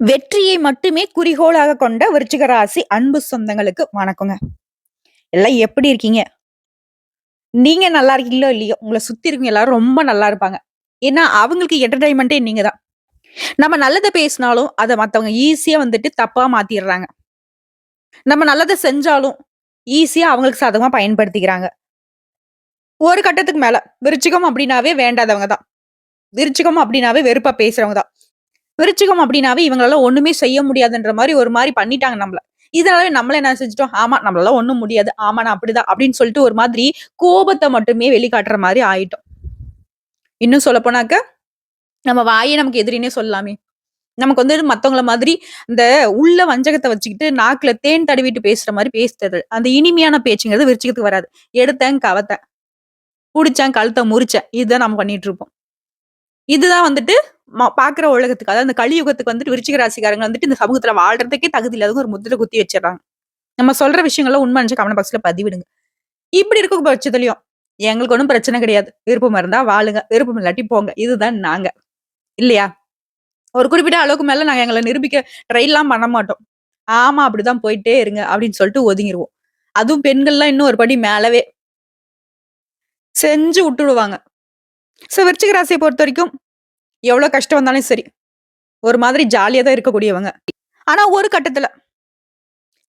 வெற்றியை மட்டுமே குறிக்கோளாக கொண்ட விருச்சிக ராசி அன்பு சொந்தங்களுக்கு வணக்கங்க. எல்லாம் எப்படி இருக்கீங்க? நீங்க நல்லா இருக்கீங்களோ இல்லையோ, உங்கள சுத்தி இருக்கவங்க எல்லாரும் ரொம்ப நல்லா இருப்பாங்க. ஏன்னா, அவங்களுக்கு என்டர்டெயின்மென்ட்டே நீங்க தான். நம்ம நல்லத பேசினாலும், அத மத்தவங்க ஈஸியா வந்துட்டு தப்பா மாத்திர்றாங்க. நம்ம நல்லத செஞ்சாலும், ஈஸியா அவங்களுக்கு சாதகமா பயன்படுத்திக்கிறாங்க. ஒரு கட்டத்துக்கு மேல, விருச்சிகம் அப்படின்னாவே வேண்டாதவங்க தான். விருச்சிகம் அப்படின்னாவே வெறுப்பா பேசுறவங்க தான். விருச்சிகம் அப்படின்னாவே இவங்களால ஒண்ணுமே செய்ய முடியாதுன்ற மாரி ஒரு மாரி பண்ணிட்டாங்க நம்மள. இதனால நம்மள என்ன செஞ்சுட்டோம், ஆமா நம்மளால ஒண்ணும் முடியாது. ஆமா நான் அப்படிதான் அப்படின்னு சொல்லிட்டு ஒரு மாதிரி கோபத்த மட்டுமே வெளிக்காட்டுற மாரி ஆயிட்டோம். இன்னும் சொல்லப் போனாக்க, நம்ம வாயே நமக்கு எதிரின்னே சொல்லலாமே. நமக்கு வந்து மத்தவங்கள மாதிரி இந்த உள்ள வஞ்சகத்த வச்சுக்கிட்டு நாக்குல தேன் தடவிட்டு பேசுற மாரி பேசுறது. அந்த இனிமையான பேச்சுங்கிறது விருச்சிகத்துக்கு வராது. எடுத்தேன், கவத்தேன், புடிச்சேன், கழுத்த முறிச்சேன். இதுதான் நம்ம பண்ணிட்டு இருப்போம். இதுதான் வந்துட்டு பாக்குற உலகத்துக்கு, அதாவது அந்த கலியுகத்துக்கு வந்துட்டு விருச்சிக ராசிக்காரங்க வந்துட்டு இந்த சமூகத்துல வாழ்றதுக்கே தகுதி இல்லாதவங்க ஒரு முத்திரை குத்தி வச்சுர்றாங்க. நம்ம சொல்ற விஷயங்கள்லாம் உண்மை நினைச்சு கமெண்ட் பாக்ஸ்ல பதிவிடுங்க. இப்படி இருக்க பட்சத்துலயும், எங்களுக்கு ஒண்ணும் பிரச்சனை கிடையாது. விருப்பம் இருந்தா வாழுங்க, விருப்பம் இல்லாட்டி போங்க. இதுதான் நாங்க. இல்லையா? ஒரு குறிப்பிட்ட அளவுக்கு மேல நாங்க எங்கள நிரூபிக்க ட்ரைலாம் பண்ண மாட்டோம். ஆமா அப்படிதான் போயிட்டே இருங்க அப்படின்னு சொல்லிட்டு ஒதுங்கிருவோம். அதுவும் பெண்கள்லாம் இன்னும் ஒரு படி மேலவே செஞ்சு விட்டுடுவாங்க. விருச்சிக ராசிய பொறுத்தவரைக்கும் எவ்வளவு கஷ்டம் வந்தாலும் சரி, ஒரு மாதிரி ஜாலியா தான் இருக்கக்கூடியவங்க. ஆனா ஒரு கட்டத்துல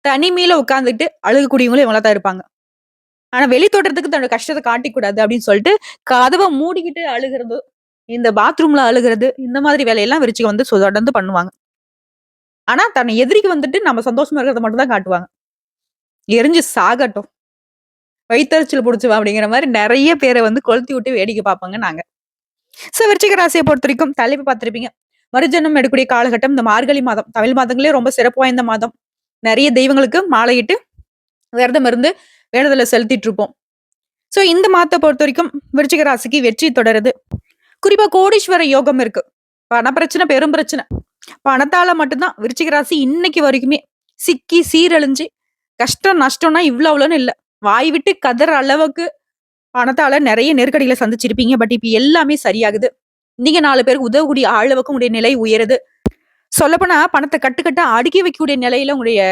தனிமையில உட்கார்ந்துட்டு அழுகக்கூடியவங்களும் இவங்களா தான் இருப்பாங்க. ஆனா வெளி தோற்றத்துக்கு தன்னோட கஷ்டத்த காட்டிக்கூடாது அப்படின்னு சொல்லிட்டு, கதவ மூடிக்கிட்டு அழுகுறது, இந்த பாத்ரூம்ல அழுகுறது, இந்த மாதிரி வேலையெல்லாம் விருச்சிகம் வந்து தொடர்ந்து பண்ணுவாங்க. ஆனா தன் எதிரிக்கு வந்துட்டு நம்ம சந்தோஷமா இருக்கிறத மட்டும் தான் காட்டுவாங்க. எரிஞ்சு சாகட்டும், வயித்தெரிச்சல் புடிச்சுவா அப்படிங்கிற மாரி நெறைய பேர வந்து கொளுத்தி விட்டு வேடிக்கை பார்ப்பாங்க நாங்க. விருச்சிக ராசிய பொறுத்தவரைக்கும் தலைப்பு பார்த்திருப்பீங்க. மறுஜென்மம் எடுக்கக்கூடிய காலகட்டம் இந்த மார்கழி மாதம். தமிழ் மாதங்களே ரொம்ப சிறப்பு வாய்ந்த மாதம். நெறைய தெய்வங்களுக்கு மாலையிட்டு, விரதம் இருந்து வேண்டுதல செலுத்திட்டு இருப்போம். இந்த மாதத்த பொறுத்தவரைக்கும் விருச்சிக ராசிக்கு வெற்றி தொடருது. குறிப்பா கோடீஸ்வர யோகம் இருக்கு. பண பிரச்சனை பெரும் பிரச்சனை. பணத்தால மட்டும் தான் விருச்சிக ராசி இன்னைக்கு வரைக்குமே சிக்கி சீரழிஞ்சு, கஷ்டம் நஷ்டம்னா இவ்ளோ அவ்வளோன்னு இல்ல. வாய் விட்டு கதற அளவுக்கு பணத்தால நெறைய நெருக்கடிகள சந்திச்சிருப்பீங்க. பட் இப்ப எல்லாமே சரியாகுது. நீங்க 4 பேருக்கு உதவக்கூடிய அளவுக்கு உங்களுடைய நிலை உயருது. சொல்லப்போனா பணத்த கட்டுக்கட்டா அடுக்கி வைக்கக்கூடிய நிலையில உங்களுடைய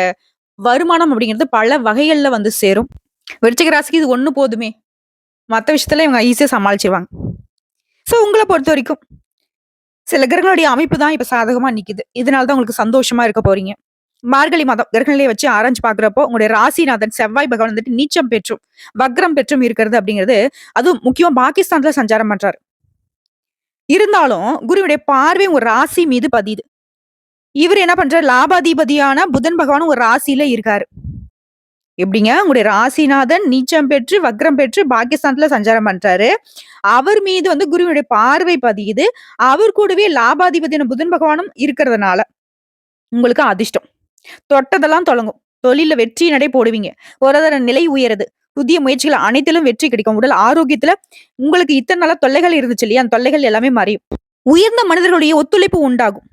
வருமானம் அப்படிங்கிறது பல வகைகள்ல வந்து சேரும். விருச்சிக ராசிக்கு இது ஒண்ணு போதுமே. மத்த விஷயத்துல இவங்க ஈஸியா சமாளிச்சுருவாங்க. உங்கள பொறுத்தவரைக்கும் சில கிரகங்களுடைய அமைப்பு தான் இப்ப சாதகமா நிக்குது. இதனால தான் உங்களுக்கு சந்தோஷமா இருக்க போறீங்க. மார்கழி மாதம் கிரகநிலைய வச்சு ஆராய்ஞ்சு பார்க்கிறப்போ, உங்களுடைய ராசிநாதன் செவ்வாய் பகவான் வந்துட்டு நீச்சம் பெற்றும், வக்ரம் பெற்றும் இருக்கிறது அப்படிங்கிறது, அதுவும் முக்கியமா பாகிஸ்தான்ல சஞ்சாரம் பண்றாரு. இருந்தாலும் குருவுடைய பார்வை உங்க ராசி மீது பதியுது. இவரு என்ன பண்றாரு? லாபாதிபதியான புதன் பகவானும் ஒரு ராசியில இருக்காரு. எப்படிங்க? உங்களுடைய ராசிநாதன் நீச்சம் பெற்று, வக்ரம் பெற்று பாகிஸ்தான்ல சஞ்சாரம் பண்றாரு. அவர் மீது வந்து குருவினுடைய பார்வை பதியுது. அவர் கூடவே லாபாதிபதியான புதன் பகவானும் இருக்கிறதுனால, உங்களுக்கு அதிர்ஷ்டம். தொட்டதெல்லாம் தொடங்கும். தொழில்ல வெற்றி நடை போடுவீங்க. பொருளாதார நிலை உயருது. புதிய முயற்சிகள் அனைத்திலும் வெற்றி கிடைக்கும். உடல் ஆரோக்கியத்துல உங்களுக்கு இத்தன நாளா தொல்லைகள் இருந்துச்சு இல்லையா? அந்த தொல்லைகள் எல்லாமே மறையும். உயர்ந்த மனிதர்களுடைய ஒத்துழைப்பு உண்டாகும்.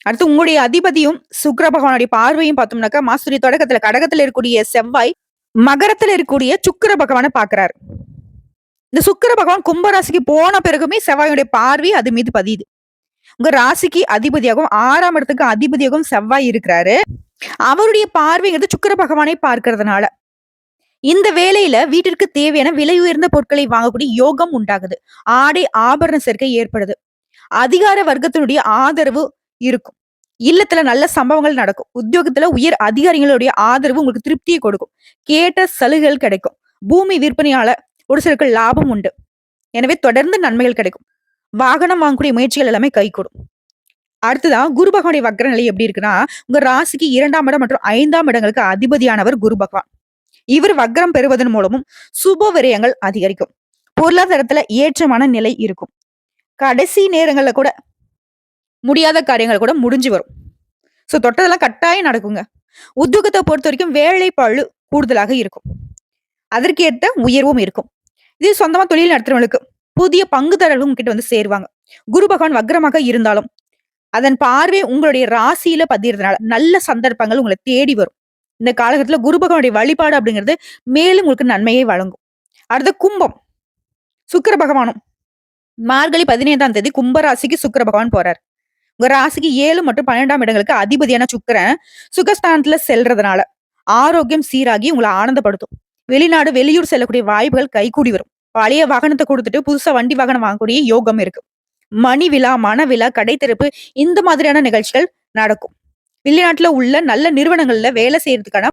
அடுத்து உங்களுடைய அதிபதியும் சுக்கிர பகவானுடைய பார்வையும் பார்த்தோம்னாக்கா, மாசத்துடைய தொடக்கத்துல கடகத்துல இருக்கக்கூடிய செவ்வாய், மகரத்துல இருக்கக்கூடிய சுக்கிர பகவான பார்க்கிறாரு. இந்த சுக்கிர பகவான் கும்பராசிக்கு போன பிறகுமே செவ்வாயுடைய பார்வை அது மீது பதியுது. உங்க ராசிக்கு அதிபதியாகவும் 6ஆம் இடத்துக்கு அதிபதியாகவும் செவ்வாய் இருக்கிறாரு. அவருடைய பார்வைங்கிறது சுக்கிர பகவானை பார்க்கிறதுனால, இந்த வேலையில வீட்டிற்கு தேவையான விலை உயர்ந்த பொருட்களை வாங்கக்கூடிய யோகம் உண்டாகுது. ஆடை ஆபரண சேர்க்கை ஏற்படுது. அதிகார வர்க்கத்தினுடைய ஆதரவு இருக்கும். இல்லத்துல நல்ல சம்பவங்கள் நடக்கும். உத்தியோகத்துல உயர் அதிகாரிகளுடைய ஆதரவு உங்களுக்கு திருப்தியை கொடுக்கும். கேட்ட சலுகைகள் கிடைக்கும். பூமி விற்பனையால ஒரு சிலருக்கு லாபம் உண்டு. எனவே தொடர்ந்து நன்மைகள் கிடைக்கும். வாகனம் வாங்கக்கூடிய முயற்சிகள் எல்லாமே கைகூடும். அடுத்ததான் குரு பகவானுடைய வக்ர நிலை எப்படி இருக்குன்னா, உங்க ராசிக்கு 2ஆம் இடம் மற்றும் 5ஆம் இடங்களுக்கு அதிபதியானவர் குரு பகவான். இவர் வக்ரம் பெறுவதன் மூலமும் சுப விரயங்கள் அதிகரிக்கும். பொருளாதாரத்துல ஏற்றமான நிலை இருக்கும். கடைசி நேரங்கள்ல கூட முடியாத காரியங்கள் கூட முடிஞ்சு வரும். தொட்டதெல்லாம் கட்டாயம் நடக்குங்க. உத்தியோகத்தை பொறுத்த வரைக்கும் வேலை பளு கூடுதலாக இருக்கும். அதற்கேற்ற உயர்வும் இருக்கும். இது சொந்தமா தொழில் நடத்துறவங்களுக்கு புதிய பங்குதாரர்கள் உங்ககிட்ட வந்து சேருவாங்க. குரு பகவான் வக்ரமாக இருந்தாலும் அதன் பார்வை உங்களுடைய ராசியில பதியறதுனால நல்ல சந்தர்ப்பங்கள் உங்களை தேடி வரும். இந்த காலகட்டத்துல குரு பகவானுடைய வழிபாடு அப்படிங்கிறது மேலும் உங்களுக்கு நன்மையை வழங்கும். அடுத்த கும்பம், சுக்கிர பகவானும் மார்கழி 15ஆம் தேதி கும்பராசிக்கு சுக்கிர பகவான் போறார். உங்க ராசிக்கு 7 மற்றும் 12ஆம் இடங்களுக்கு அதிபதியான சுக்கிரன் சுகஸ்தானத்துல செல்றதுனால ஆரோக்கியம் சீராகி உங்களை ஆனந்தப்படுத்தும். வெளிநாடு, வெளியூர் செல்லக்கூடிய வாய்ப்புகள் கைகூடி வரும். பழைய வாகனத்த குடுத்துட்டு புதுசா வண்டி வாகனம் வாங்கக்கூடிய யோகம் இருக்கு. மணி விழா, மணவிழா, கடை திறப்பு இந்த மாதிரியான நிகழ்ச்சிகள் நடக்கும். வெளிநாட்டுல உள்ள நல்ல நிறுவனங்கள்ல வேலை செய்யறதுக்கான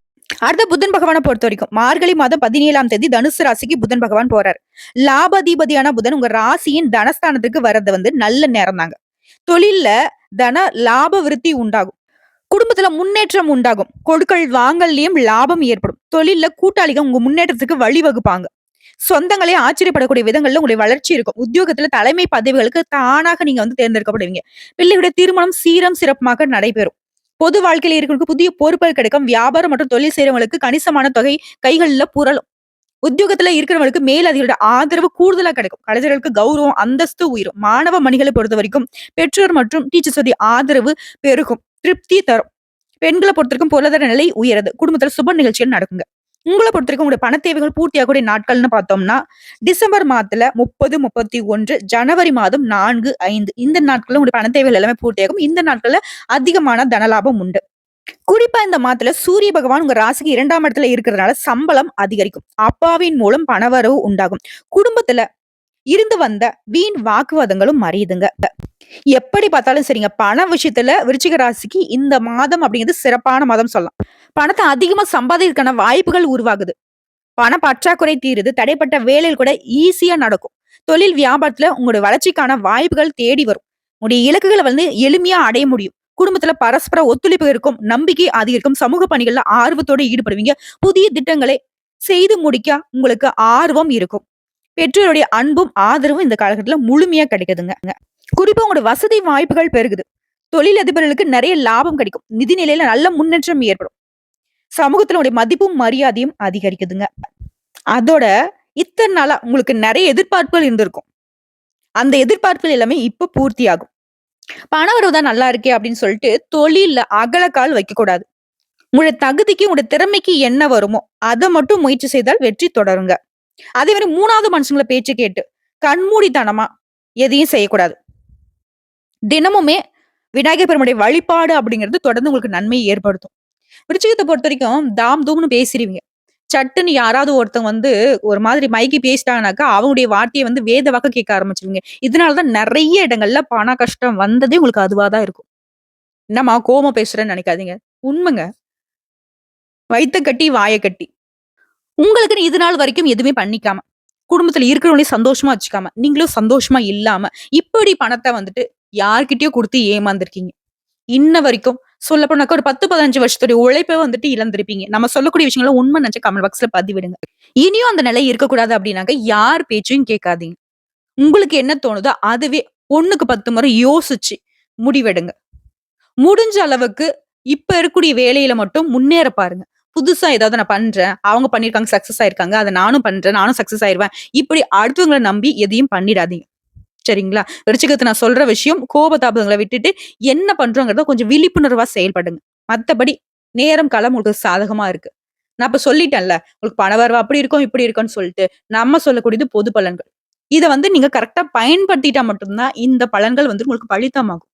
அடுத்த புதன் பகவானை பொறுத்த வரைக்கும் மார்கழி மாதம் 17ஆம் தேதி தனுசு ராசிக்கு புதன் பகவான் போறாரு. லாபாதிபதியான புதன் உங்க ராசியின் தனஸ்தானத்துக்கு வர்றது நல்ல நேரம் தாங்க. தொழில்ல தன லாப விருத்தி உண்டாகும். குடும்பத்துல முன்னேற்றம் உண்டாகும். கொடுக்கல் வாங்கல்லையும் லாபம் ஏற்படும். தொழில்ல கூட்டாளிகள் உங்க முன்னேற்றத்துக்கு வழிவகுப்பாங்க. சொந்தங்களே ஆச்சரியப்படக்கூடிய விதங்கள்ல உங்களுடைய வளர்ச்சி இருக்கும். உத்தியோகத்துல தலைமை பதவிகளுக்கு தானாக நீங்க தேர்ந்தெடுக்கப்படுவீங்க. பிள்ளைகளுடைய திருமணம் சீரம் சிறப்புமாக நடைபெறும். பொது வாழ்க்கையில இருக்கிறவங்களுக்கு புதிய பொறுப்புகள் கிடைக்கும். வியாபாரம் மற்றும் தொழில் செய்யறவங்களுக்கு கணிசமான தொகை கைகள்ல புரளும். உத்தியோகத்துல இருக்கிறவங்களுக்கு மேலதிகளோட ஆதரவு கூடுதலா கிடைக்கும். கலைஞர்களுக்கு கௌரவம், அந்தஸ்து உயரும். மாணவ மணிகளை பொறுத்த வரைக்கும் பெற்றோர் மற்றும் டீச்சர்ஸ் ஆதரவு பெருகும். திருப்தி தரும். பெண்களை பொறுத்தவரைக்கும் பொருளாதார நிலை உயருது. குடும்பத்துல சுப நிகழ்ச்சிகள் நடக்குங்க. உங்களை பொறுத்த வரைக்கும் உங்களுடைய பண தேவைகள் பூர்த்தியாகக்கூடிய நாட்கள்னு பார்த்தோம்னா டிசம்பர் மாதத்துல 30, 31, ஜனவரி மாதம் 4, 5 இந்த நாட்கள்ல உங்களுடைய பண தேவைகள் எல்லாமே பூர்த்தியாகும். இந்த நாட்கள்ல அதிகமான தனலாபம் உண்டு. குறிப்பா இந்த மாதத்துல சூரிய பகவான் உங்க ராசிக்கு 2ஆம் இடத்துல இருக்கிறதுனால சம்பளம் அதிகரிக்கும். அப்பாவின் மூலம் பணவரவு உண்டாகும். குடும்பத்துல இருந்து வந்த வீண் வாக்குவாதங்களும் மறையுதுங்க. எப்படி பார்த்தாலும் சரிங்க, பண விஷயத்துல விருச்சிக ராசிக்கு இந்த மாதம் அப்படிங்கிறது சிறப்பான மாதம் சொல்லலாம். பணத்தை அதிகமா சம்பாதிக்கிறதுக்கான வாய்ப்புகள் உருவாகுது. பண பற்றாக்குறை தீருது. தடைப்பட்ட வேலைகள் கூட ஈஸியா நடக்கும். தொழில் வியாபாரத்துல உங்களுடைய வளர்ச்சிக்கான வாய்ப்புகள் தேடி வரும். உங்களுடைய இலக்குகளை எளிமையா அடைய முடியும். குடும்பத்துல பரஸ்பர ஒத்துழைப்பு இருக்கும். நம்பிக்கை அதிகரிக்கும். சமூக பணிகள்ல ஆர்வத்தோட ஈடுபடுவீங்க. புதிய திட்டங்களை செய்து முடிக்க உங்களுக்கு ஆர்வம் இருக்கும். பெற்றோருடைய அன்பும் ஆதரவும் இந்த காலகட்டத்துல முழுமையா கிடைக்குதுங்க. குறிப்பா உங்களோட வசதி வாய்ப்புகள் பெருகுது. தொழில் அதிபர்களுக்கு நிறைய லாபம் கிடைக்கும். நிதி நிலையில நல்ல முன்னேற்றம் ஏற்படும். சமூகத்துல உடைய மதிப்பும் மரியாதையும் அதிகரிக்குதுங்க. அதோட இத்தனை நாளா உங்களுக்கு நிறைய எதிர்பார்ப்புகள் இருந்திருக்கும். அந்த எதிர்பார்ப்புகள் எல்லாமே இப்ப பூர்த்தி ஆகும். பண வரவுதான் நல்லா இருக்கே அப்படின்னு சொல்லிட்டு தொழில்ல அகலக்கால் வைக்க கூடாது. உங்களுடைய தகுதிக்கு உங்களுடைய திறமைக்கு என்ன வருமோ அதை மட்டும் முயற்சி செய்தால் வெற்றி தொடருங்க. அதே மாதிரி 3வது மனுஷங்களை பேச்சு கேட்டு கண்மூடித்தனமா எதையும் செய்யக்கூடாது. தினமுமே விநாயகர் பெருமானுடைய வழிபாடு அப்படிங்கிறது தொடர்ந்து உங்களுக்கு நன்மையை ஏற்படுத்தும். விருச்சிகத்தை பொறுத்த வரைக்கும் தாம் தூம்னு பேசிடுவீங்க. சட்டுன்னு யாராவது ஒருத்தவங்க ஒரு மாதிரி மைக்கி பேசிட்டாங்கனாக்கா அவங்களுடைய வார்த்தையை வேத வாக்க கேட்க ஆரம்பிச்சிருவீங்க. இதனாலதான் நிறைய இடங்கள்ல பண கஷ்டம் வந்ததே உங்களுக்கு அதுவாதான் இருக்கும். என்னம்மா கோவமா பேசுறேன்னு நினைக்காதீங்க. உண்மைங்க. வயித்த கட்டி வாய கட்டி உங்களுக்கு இது நாள் வரைக்கும் எதுவுமே பண்ணிக்காம குடும்பத்துல இருக்கிறவங்களையும் சந்தோஷமா வச்சுக்காம நீங்களும் சந்தோஷமா இல்லாம இப்படி பணத்தை யார்கிட்டயோ கொடுத்து ஏமாந்துருக்கீங்க. இன்ன வரைக்கும் சொல்ல போனாக்கா ஒரு 10, 15 வருஷத்துடைய உழைப்பை இழந்திருப்பீங்க. நம்ம சொல்லக்கூடிய விஷயங்கள உண்மை நினைச்ச கமெண்ட் பாக்ஸ்ல பதிவிடுங்க. இனியும் அந்த நிலை இருக்கக்கூடாது அப்படின்னாக்க யார் பேச்சையும் கேட்காதீங்க. உங்களுக்கு என்ன தோணுதோ அதுவே 1க்கு 10 முறை யோசிச்சு முடிவெடுங்க. முடிஞ்ச அளவுக்கு இப்ப இருக்கக்கூடிய வேலையில மட்டும் முன்னேற பாருங்க. புதுசா ஏதாவது நான் பண்றேன், அவங்க பண்ணிருக்காங்க, சக்சஸ் ஆயிருக்காங்க, அதை நானும் பண்றேன், நானும் சக்சஸ் ஆயிருவேன், இப்படி அடுத்தவங்களை நம்பி எதையும் பண்ணிடாதீங்க. சரிங்களா? விருச்சிகத்தை நான் சொல்ற விஷயம் கோபதாபங்களை விட்டுட்டு என்ன பண்றோங்கிறத கொஞ்சம் விழிப்புணர்வா செயல்படுங்க. மத்தபடி நேரம் காலம் உங்களுக்கு சாதகமா இருக்கு. நான் இப்ப சொல்லிட்டேன்ல, உங்களுக்கு பணவரவு அப்படி இருக்கும் இப்படி இருக்கும்னு சொல்லிட்டு நம்ம சொல்லக்கூடியது பொது பலன்கள். இதை நீங்க கரெக்டா பயன்படுத்திட்டா மட்டும்தான் இந்த பலன்கள் உங்களுக்கு பலிதமாகும்.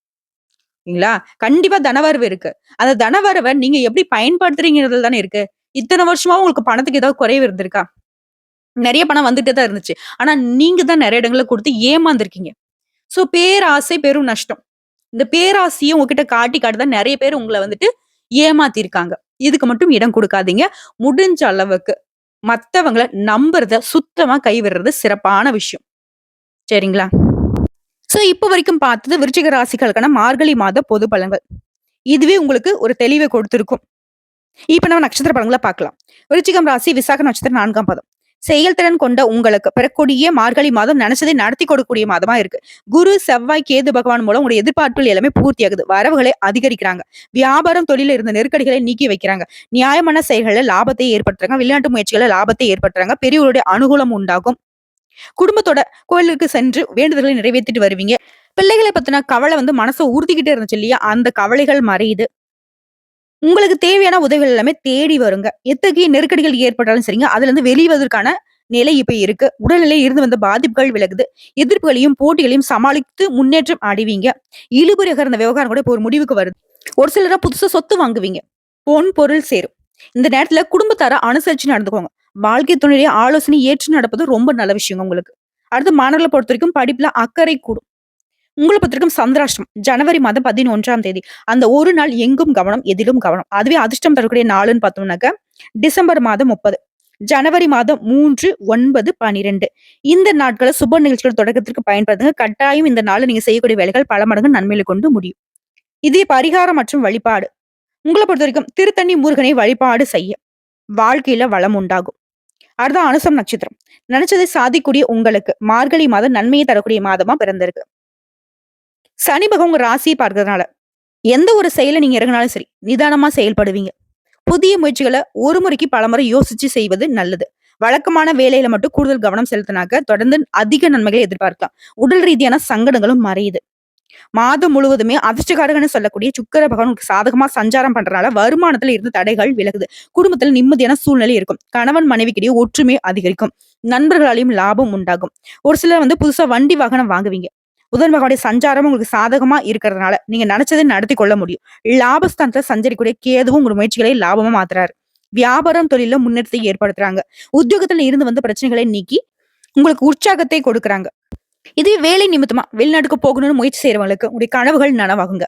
சரிங்களா? கண்டிப்பா தனவரவு இருக்கு. அந்த தனவரவை நீங்க எப்படி பயன்படுத்துறீங்கிறதுல தானே இருக்கு. இத்தனை வருஷமா உங்களுக்கு பணத்துக்கு ஏதாவது குறைவு இருந்திருக்கா? நிறைய பணம் வந்துட்டே தான் இருந்துச்சு. ஆனா நீங்க தான் நிறைய இடங்கள்ல கொடுத்து ஏமாந்துருக்கீங்க. சோ பேராசை பெரும் நஷ்டம். இந்த பேராசையை உங்ககிட்ட காட்டி தான் நிறைய பேர் உங்களை ஏமாத்திருக்காங்க. இதுக்கு மட்டும் இடம் கொடுக்காதீங்க. முடிஞ்ச அளவுக்கு மத்தவங்களை நம்புறத சுத்தமா கைவிடுறது சிறப்பான விஷயம். சரிங்களா? சோ இப்ப வரைக்கும் பார்த்தது விருச்சிக ராசிகளுக்கான மார்கழி மாத பொது பலன்கள். இதுவே உங்களுக்கு ஒரு தெளிவை கொடுத்திருக்கும். இப்ப நம்ம நட்சத்திர பலன்களை பார்க்கலாம். விருச்சிகம் ராசி விசாக நட்சத்திரம் 4ஆம் பாதம். செயல்திறன் கொண்ட உங்களுக்கு பிறக்கூடிய மார்கழி மாதம் நினைச்சதை நடத்தி கொடுக்கக்கூடிய மாதமா இருக்கு. குரு, செவ்வாய், கேது பகவான் மூலம் உங்களுடைய எதிர்பார்ப்புகள் எல்லாமே பூர்த்தி ஆகுது. வரவுகளை அதிகரிக்கிறாங்க. வியாபாரம், தொழில இருந்த நெருக்கடிகளை நீக்கி வைக்கிறாங்க. நியாயமான செயல்களில் லாபத்தை ஏற்படுத்துறாங்க. வெளிநாட்டு முயற்சிகளை லாபத்தை ஏற்படுத்துறாங்க. பெரியவருடைய அனுகூலம் உண்டாகும். குடும்பத்தோட கோயிலுக்கு சென்று வேண்டுதல்களை நிறைவேற்றிட்டு வருவீங்க. பிள்ளைகளை பத்தின கவலை மனசை ஊர்த்திக்கிட்டே இருந்துச்சு இல்லையா? அந்த கவலைகள் மறையுது. உங்களுக்கு தேவையான உதவிகள் எல்லாமே தேடி வருங்க. எத்தகைய நெருக்கடிகள் ஏற்பட்டாலும் சரிங்க, அதுல இருந்து வெளிவதற்கான நிலை இப்ப இருக்கு. உடல்நிலையில் இருந்து வந்த பாதிப்புகள் விலகுது. எதிர்ப்புகளையும், போட்டிகளையும் சமாளித்து முன்னேற்றம் அடைவீங்க. இழுபறியாக இருந்த விவகாரம் கூட இப்போ ஒரு முடிவுக்கு வருது. ஒரு சிலரா புதுசா சொத்து வாங்குவீங்க. பொன், பொருள் சேரும். இந்த நேரத்துல குடும்பத்தார அனுசரிச்சு நடந்துக்கோங்க. வாழ்க்கை துணையுடைய ஆலோசனை ஏற்று நடப்பது ரொம்ப நல்ல விஷயங்க உங்களுக்கு. அடுத்து மாணவர்களை பொறுத்தவரைக்கும் படிப்புல அக்கறை கூடும். உங்கள பொறுத்தவரைக்கும் சந்திராஷ்டமம் ஜனவரி மாதம் 11ஆம் தேதி. அந்த ஒரு நாள் எங்கும் கவனம், எதிலும் கவனம். அதுவே அதிர்ஷ்டம் தரக்கூடிய நாளுன்னு பார்த்தோம்னாக்க டிசம்பர் மாதம் 30, ஜனவரி மாதம் 3, 9, 12 இந்த நாட்கள சுப நிகழ்ச்சிகள் தொடக்கத்திற்கு பயன்படுத்துங்க. கட்டாயம் இந்த நாள்ல நீங்க செய்யக்கூடிய வேலைகள் பல மடங்கு நன்மையில கொண்டு முடியும். இதே பரிகாரம் மற்றும் வழிபாடு. உங்கள பொறுத்தவரைக்கும் திருத்தணி முருகனை வழிபாடு செய்ய வாழ்க்கையில வளம் உண்டாகும். அடுத்த அனுசம் நட்சத்திரம். நினைச்சதை சாதிக்கூடிய உங்களுக்கு மார்கழி மாதம் நன்மையை தரக்கூடிய மாதமா பிறந்திருக்கு. சனி பகவான் உங்க ராசியை பார்க்கறதுனால எந்த ஒரு செயலை நீங்க இறங்கினாலும் சரி நிதானமா செயல்படுவீங்க. புதிய முயற்சிகளை ஒரு முறைக்கு பலமுறை யோசிச்சு செய்வது நல்லது. வழக்கமான வேலையில மட்டும் கூடுதல் கவனம் செலுத்தினாக்க தொடர்ந்து அதிக நன்மைகளை எதிர்பார்க்கலாம். உடல் ரீதியான சங்கடங்களும் மறையுது. மாதம் முழுவதுமே அதிர்ஷ்டகாரகன்னு சொல்லக்கூடிய சுக்கிர பகவான் உங்களுக்கு சாதகமா சஞ்சாரம் பண்றதுனால வருமானத்துல இருந்து தடைகள் விலகுது. குடும்பத்துல நிம்மதியான சூழ்நிலை இருக்கும். கணவன் மனைவிக்கிடையே ஒற்றுமை அதிகரிக்கும். நண்பர்களாலையும் லாபம் உண்டாகும். ஒரு சிலர் புதுசா வண்டி வாகனம் வாங்குவீங்க. புதன் பகவானுடைய சஞ்சாரம் உங்களுக்கு சாதகமா இருக்கிறதுனால நீங்க நினைச்சதை நடத்தி கொள்ள முடியும். லாபஸ்தானத்துல சஞ்சரிக்கூடிய கேதுவும் உங்க முயற்சிகளை லாபமா மாத்துறாரு. வியாபாரம் தொழில முன்னேற்றத்தை ஏற்படுத்துறாங்க. உத்தியோகத்துல இருந்து வந்த பிரச்சனைகளை நீக்கி உங்களுக்கு உற்சாகத்தை கொடுக்குறாங்க. இதே வேலை நிமித்தமா வெளிநாட்டுக்கு போகணும்னு முயற்சி செய்யறவங்களுக்கு உங்களுடைய கனவுகள் நனவாகுங்க.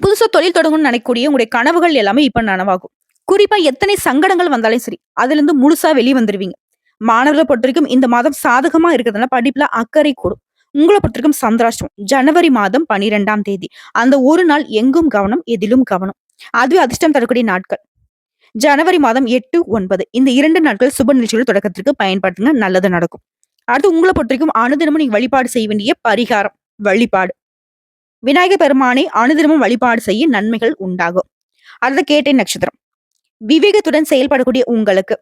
புதுசா தொழில் தொடங்கணும்னு நினைக்கக்கூடிய உங்களுடைய கனவுகள் எல்லாமே இப்ப நனவாகும். குறிப்பா எத்தனை சங்கடங்கள் வந்தாலும் சரி அதுல இருந்து முழுசா வெளியே வந்துருவீங்க. மாணவர்களை பொறுத்த வரைக்கும் இந்த மாதம் சாதகமா இருக்கிறதுனால படிப்புல அக்கறை கூடும். உங்களை பொறுத்த வரைக்கும் சந்திராஷ்டம் ஜனவரி மாதம் 12ஆம் தேதி. அந்த ஒரு நாள் எங்கும் கவனம், எதிலும் கவனம். அதுவே அதிர்ஷ்டம் தரக்கூடிய நாட்கள் ஜனவரி மாதம் 8, 9 இந்த 2 நாட்கள் சுப நிகழ்ச்சிகள் தொடக்கத்திற்கு பயன்படுத்துங்க. நல்லது நடக்கும். அடுத்து உங்களை பொறுத்த வரைக்கும் அனுதினமும் நீங்க வழிபாடு செய்ய வேண்டிய பரிகாரம் வழிபாடு. விநாயகர் பெருமானை அனுதினமும் வழிபாடு செய்ய நன்மைகள் உண்டாகும். அடுத்த கேட்டை நட்சத்திரம். விவேகத்துடன் செயல்படக்கூடிய உங்களுக்கு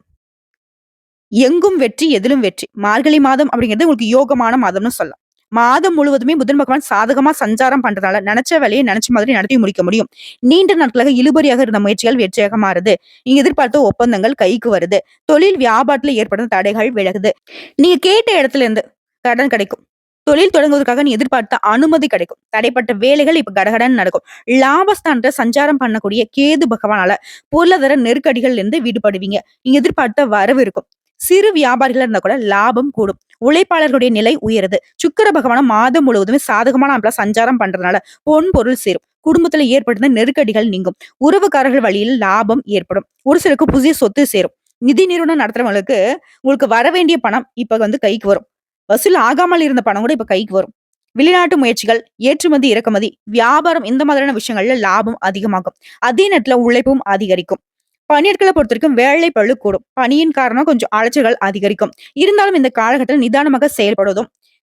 எங்கும் வெற்றி, எதிலும் வெற்றி. மார்கழி மாதம் அப்படிங்கிறது உங்களுக்கு யோகமான மாதம்னு சொல்லலாம். மாதம் முழுவதுமே புதன் பகவான் சாதகமா சஞ்சாரம் பண்றதால நினைச்ச வேலையை நினைச்ச மாதிரி நடத்தி முடிக்க முடியும். நீண்ட நாட்களாக இழுபறியாக இருந்த முயற்சிகள் வெற்றியாக மாறுது. நீங்க எதிர்பார்த்த ஒப்பந்தங்கள் கைக்கு வருது. தொழில் வியாபாரத்துல ஏற்படும் தடைகள் விலகுது. நீங்க கேட்ட இடத்துல இருந்து கடன் கிடைக்கும். தொழில் தொடங்குவதற்காக நீ எதிர்பார்த்த அனுமதி கிடைக்கும். தடைப்பட்ட வேலைகள் இப்ப கடகடன் நடக்கும். லாபஸ்தானத்தை சஞ்சாரம் பண்ணக்கூடிய கேது பகவானால பொருளாதார நெருக்கடிகள்ல இருந்து விடுபடுவீங்க. நீங்க எதிர்பார்த்த வரவு இருக்கும். சிறு வியாபாரிகள் இருந்தா கூட லாபம் கூடும். உழைப்பாளர்களுடைய நிலை உயருது. சுக்கிர பகவான மாதம் முழுவதுமே சாதகமான அமைப்புல சஞ்சாரம் பண்றதுனால பொன் பொருள் சேரும். குடும்பத்துல ஏற்படுத்த நெருக்கடிகள் நீங்கும். உறவுக்காரர்கள் வழியில் லாபம் ஏற்படும். ஒரு சிலருக்கு புதிய சொத்து சேரும். நிதி நிறுவனம் நடத்துறவங்களுக்கு உங்களுக்கு வர வேண்டிய பணம் இப்ப கைக்கு வரும். வசூல் ஆகாமல் இருந்த பணம் கூட இப்ப கைக்கு வரும். வெளிநாட்டு முயற்சிகள், ஏற்றுமதி, இறக்குமதி, வியாபாரம் இந்த மாதிரியான விஷயங்கள்ல லாபம் அதிகமாகும். அதே நேரத்துல உழைப்பும் அதிகரிக்கும். பணியாட்களை பொறுத்த வரைக்கும் வேலை பளு கூடும். பணியின் காரணம் கொஞ்சம் அலைச்சல்கள் அதிகரிக்கும். இருந்தாலும் இந்த காலகட்டத்தில் நிதானமாக செயல்படுவதும்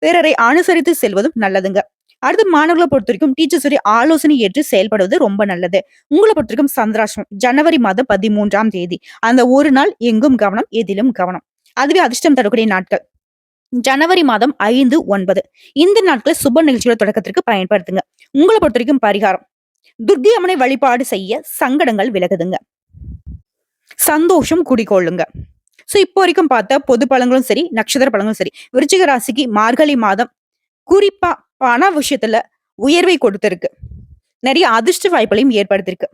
பிறரை அனுசரித்து செல்வதும் நல்லதுங்க. அடுத்து மாணவர்களை பொறுத்த வரைக்கும் டீச்சர்ஸுடைய ஆலோசனை ஏற்று செயல்படுவது ரொம்ப நல்லது. உங்களை பொறுத்த வரைக்கும் சந்திராஷ்டம் ஜனவரி மாதம் 13ஆம் தேதி. அந்த ஒரு நாள் எங்கும் கவனம், எதிலும் கவனம். அதுவே அதிர்ஷ்டம் தரக்கூடிய நாட்கள் ஜனவரி மாதம் 5, 9 இந்த நாட்களை சுப நிகழ்ச்சியோட தொடக்கத்திற்கு பயன்படுத்துங்க. உங்களை பொறுத்த வரைக்கும் பரிகாரம் துர்க்கை அம்மனை வழிபாடு செய்ய சங்கடங்கள் விலகுதுங்க. சந்தோஷம் குடிக்கொள்ளுங்க. சோ இப்போ வரைக்கும் பார்த்த பொது பலன்களும் சரி, நட்சத்திர பலன்களும் சரி, விருச்சிக ராசிக்கு மார்கழி மாதம் குறிப்பா பண விஷயத்துல உயர்வை கொடுத்திருக்கு. நிறைய அதிர்ஷ்ட வாய்ப்புகளையும் ஏற்படுத்திருக்கு.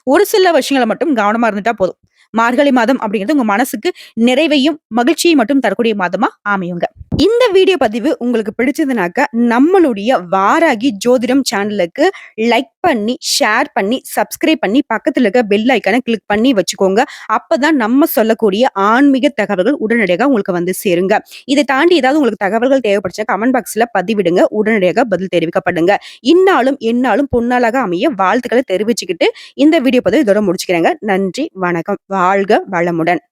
ஒரு சில விஷயங்களை மட்டும் கவனமா இருந்துட்டா போதும். மார்கழி மாதம் அப்படிங்கிறது உங்க மனசுக்கு நிறைவையும் மகிழ்ச்சியை மட்டும் தரக்கூடிய மாதமா அமையுங்க. இந்த வீடியோ பதிவு உங்களுக்கு பிடிச்சதுனாக்க நம்மளுடைய வாராகி ஜோதிடம் சேனலுக்கு லைக் பண்ணி, ஷேர் பண்ணி, சப்ஸ்கிரைப் பண்ணி, பக்கத்துல இருக்க பெல் ஐக்கானை கிளிக் பண்ணி வச்சுக்கோங்க. அப்பதான் நம்ம சொல்லக்கூடிய ஆன்மீக தகவல்கள் உடனடியாக உங்களுக்கு சேருங்க. இதை தாண்டி ஏதாவது உங்களுக்கு தகவல்கள் தேவைப்படுச்சா கமெண்ட் பாக்ஸ்ல பதிவிடுங்க. உடனடியாக பதில் தெரிவிக்கப்படுங்க. இந்நாளும் எந்நாளும் பொன்னாளாக அமைய வாழ்த்துக்களை தெரிவிச்சுக்கிட்டு இந்த வீடியோ பதிவு இதோட முடிச்சுக்கிறேங்க. நன்றி, வணக்கம். வாழ்க வளமுடன்.